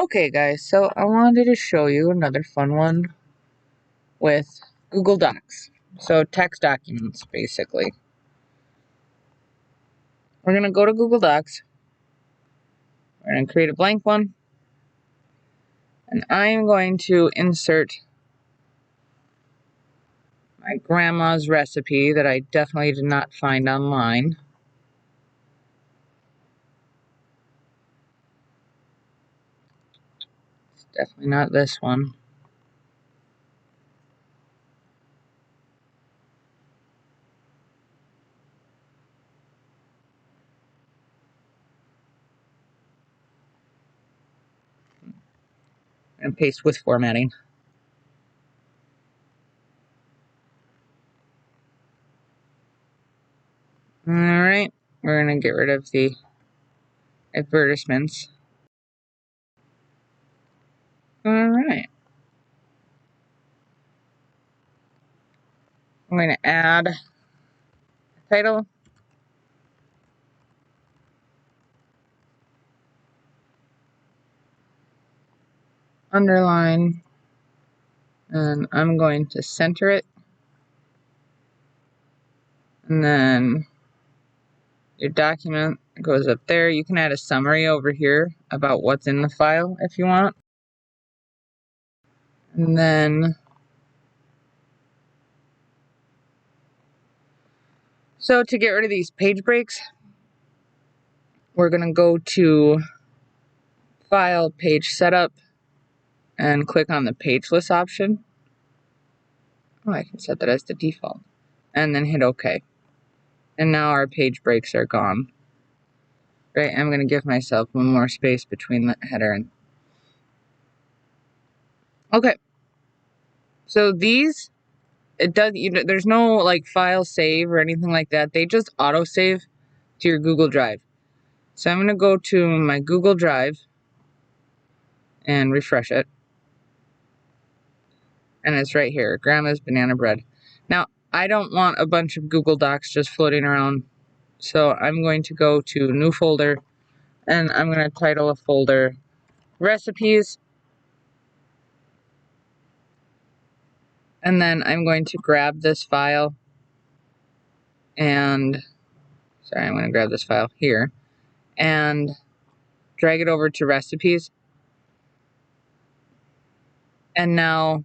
Okay guys, so I wanted to show you another fun one with Google Docs. So text documents, basically. We're going to go to Google Docs. We're going to create a blank one. And I'm going to insert my grandma's recipe that I definitely did not find online. It's definitely not this one. And paste with formatting. Alright, we're going to get rid of the advertisements. Alright. I'm going to add a title. Underline. And I'm going to center it. And then your document goes up there. You can add a summary over here about what's in the file if you want. And then, so to get rid of these page breaks, we're going to go to File, Page Setup, and click on the Page List option. Oh, I can set that as the default. And then hit OK. And now our page breaks are gone. Right, I'm going to give myself one more space between the header and... Okay. So these, it does, there's no like file save or anything like that. They just auto save to your Google Drive. So I'm going to go to my Google Drive and refresh it. And it's right here, Grandma's Banana Bread. Now, I don't want a bunch of Google Docs just floating around. So I'm going to go to New Folder, and I'm going to title a folder Recipes. And then I'm going to grab this file and, sorry, I'm going to grab this file here and drag it over to Recipes. And now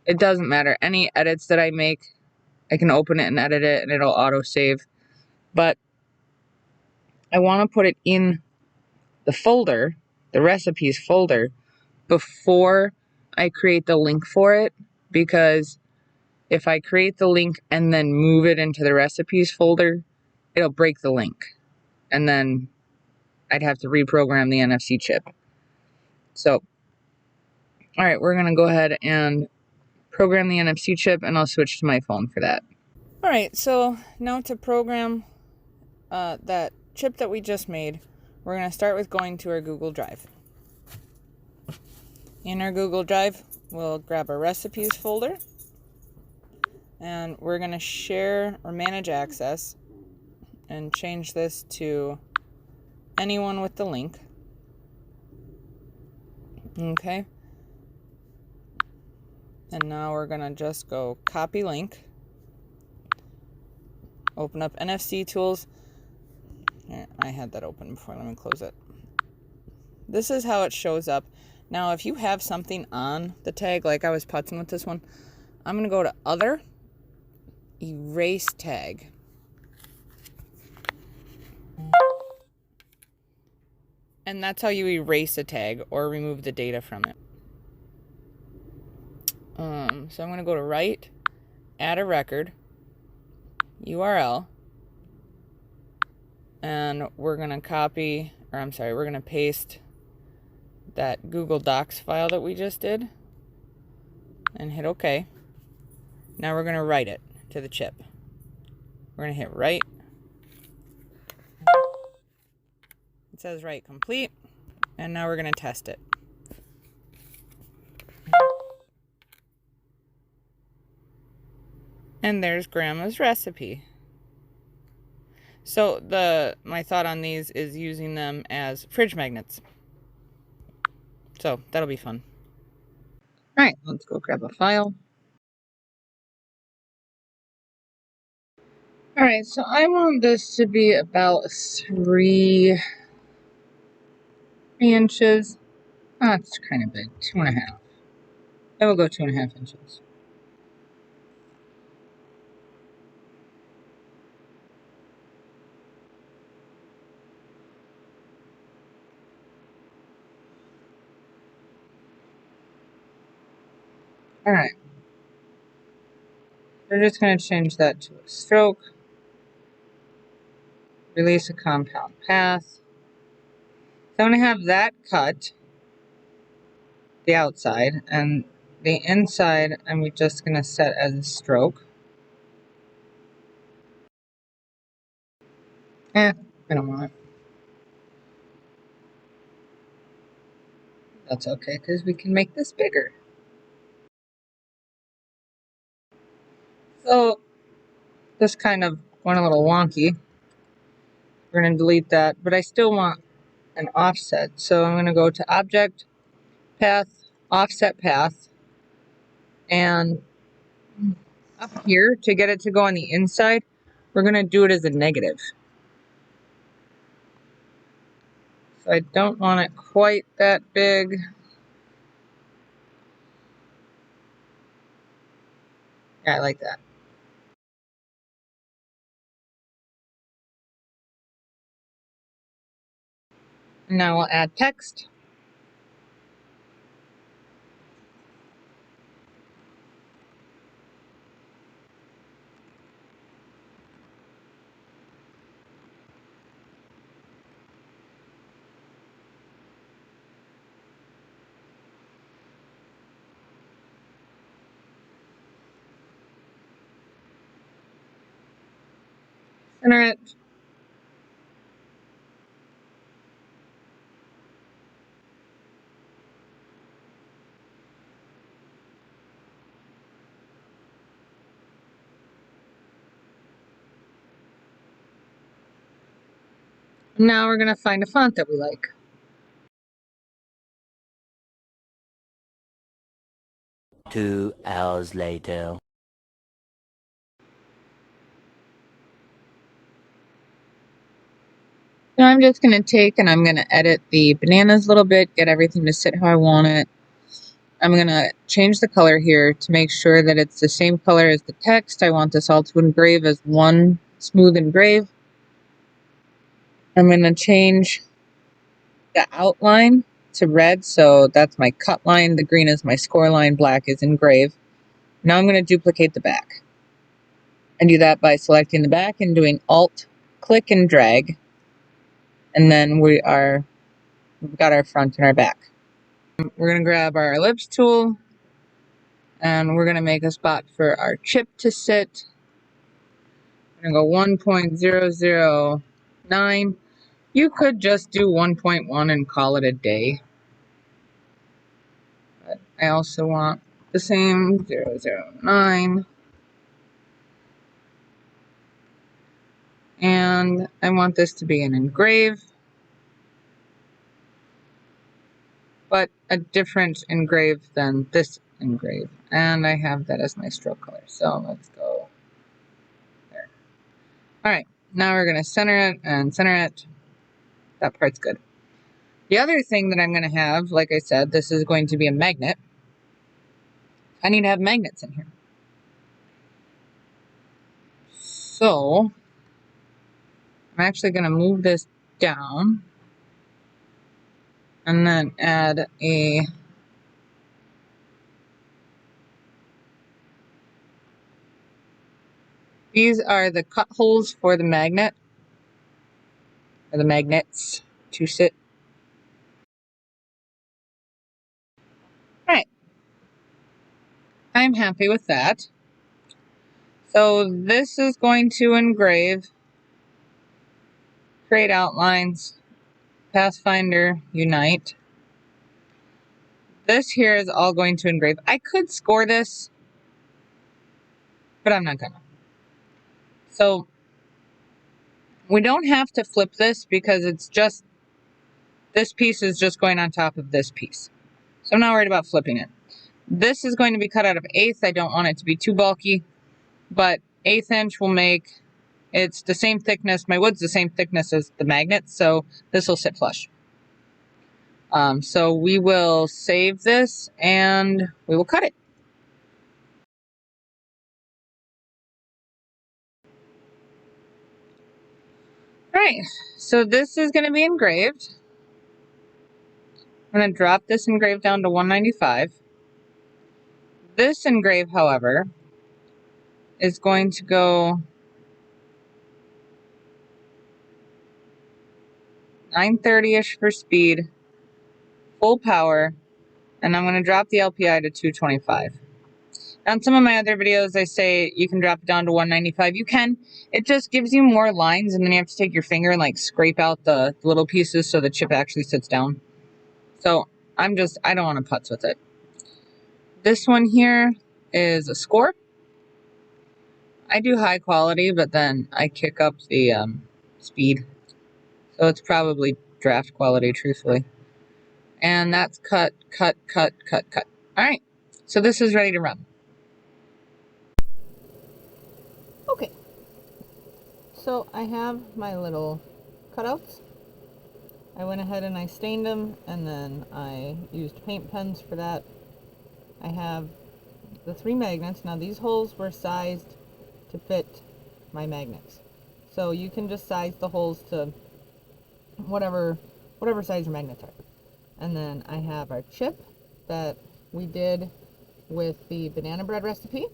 it doesn't matter. Any edits that I make, I can open it and edit it and it'll auto save. But I want to put it in the folder, the recipes folder, before I create the link for it, because if I create the link and then move it into the recipes folder, it'll break the link. And then I'd have to reprogram the NFC chip. So, all right, we're going to go ahead and program the NFC chip, and I'll switch to my phone for that. All right, so now to program that chip that we just made, we're going to start with going to our Google Drive. In our Google Drive, we'll grab our recipes folder, and we're going to share or manage access and change this to anyone with the link. Okay. And now we're going to just go copy link, open up NFC tools. I had that open before, let me close it. This is how it shows up. Now, if you have something on the tag, like I was putzing with this one, I'm going to go to Other, Erase Tag. And that's how you erase a tag or remove the data from it. So I'm going to go to Write, Add a Record, URL, and we're going to we're going to paste that Google Docs file that we just did and hit OK. Now we're going to write it to the chip. We're going to hit Write. It says Write Complete, and now we're going to test it. And there's Grandma's recipe. So my thought on these is using them as fridge magnets. So that'll be fun. All right, let's go grab a file. All right, so I want this to be about 3 inches. Oh, that's kind of big, 2.5. I will go 2.5 inches. All right. We're just going to change that to a stroke. Release a compound path. So I'm going to have that cut, the outside, and the inside I'm just going to set as a stroke. I don't want it. That's okay, because we can make this bigger. So this kind of went a little wonky. We're going to delete that, but I still want an offset. So I'm going to go to Object, Path, Offset Path, and up here, to get it to go on the inside, we're going to do it as a negative. So I don't want it quite that big. Yeah, I like that. Now we'll add text. Center it. Now we're going to find a font that we like. Two hours later. Now I'm just going to take and I'm going to edit the bananas a little bit, get everything to sit how I want it. I'm going to change the color here to make sure that it's the same color as the text. I want this all to engrave as one smooth engrave. I'm going to change the outline to red, so that's my cut line. The green is my score line, black is engrave. Now I'm going to duplicate the back. I do that by selecting the back and doing Alt, click and drag. And then we've got our front and our back. We're going to grab our ellipse tool and we're going to make a spot for our chip to sit. We're going to go 1.009. You could just do 1.1 and call it a day. But I also want the same 009. And I want this to be an engrave, but a different engrave than this engrave. And I have that as my stroke color. So let's go there. All right, now we're going to center it and center it. That part's good. The other thing that I'm going to have, like I said, this is going to be a magnet. I need to have magnets in here. So I'm actually going to move this down and then add a these are the cut holes for the magnet, or the magnets to sit. All right, I'm happy with that. So this is going to engrave, create outlines, Pathfinder, Unite. This here is all going to engrave. I could score this, but I'm not gonna. So we don't have to flip this because it's just, this piece is just going on top of this piece. So I'm not worried about flipping it. This is going to be cut out of 1/8. I don't want it to be too bulky, but 1/8 inch will make, it's the same thickness. My wood's the same thickness as the magnet, so this will sit flush. So we will save this and we will cut it. All right, so this is going to be engraved. I'm going to drop this engrave down to 195. This engrave, however, is going to go 930-ish for speed, full power, and I'm going to drop the LPI to 225. On some of my other videos, I say you can drop it down to 195. You can. It just gives you more lines, and then you have to take your finger and like scrape out the little pieces so the chip actually sits down. So I don't want to putz with it. This one here is a score. I do high quality, but then I kick up the speed. So it's probably draft quality, truthfully. And that's cut, cut, cut, cut, cut. All right, so this is ready to run. Okay, so I have my little cutouts. I went ahead and I stained them, and then I used paint pens for that. I have the 3 magnets. Now these holes were sized to fit my magnets. So you can just size the holes to whatever size your magnets are. And then I have our chip that we did with the banana bread recipe.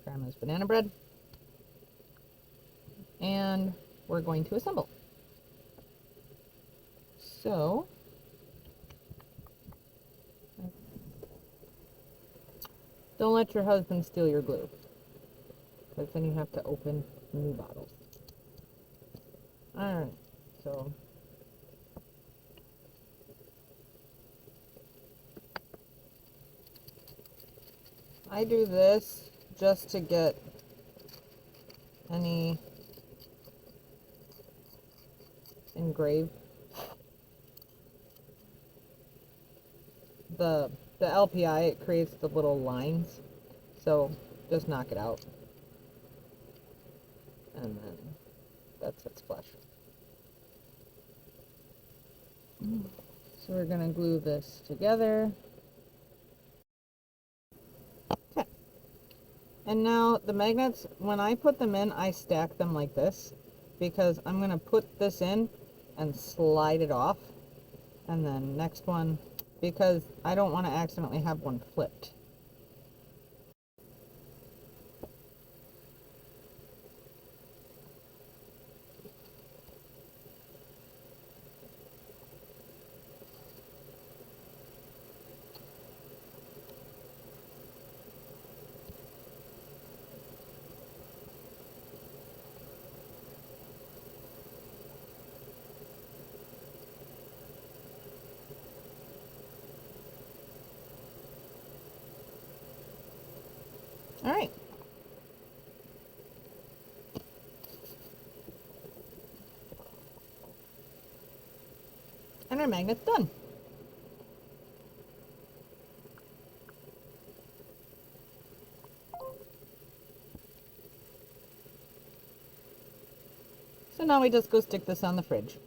Grandma's banana bread. And we're going to assemble. So, don't let your husband steal your glue, because then you have to open new bottles. Alright, so I do this just to get any engraved. The LPI, it creates the little lines, so just knock it out, and then that sits flush. So we're gonna glue this together. Okay. And now the magnets, when I put them in, I stack them like this, because I'm gonna put this in and slide it off, and then next one, because I don't want to accidentally have one flipped. All right. And our magnet's done. So now we just go stick this on the fridge.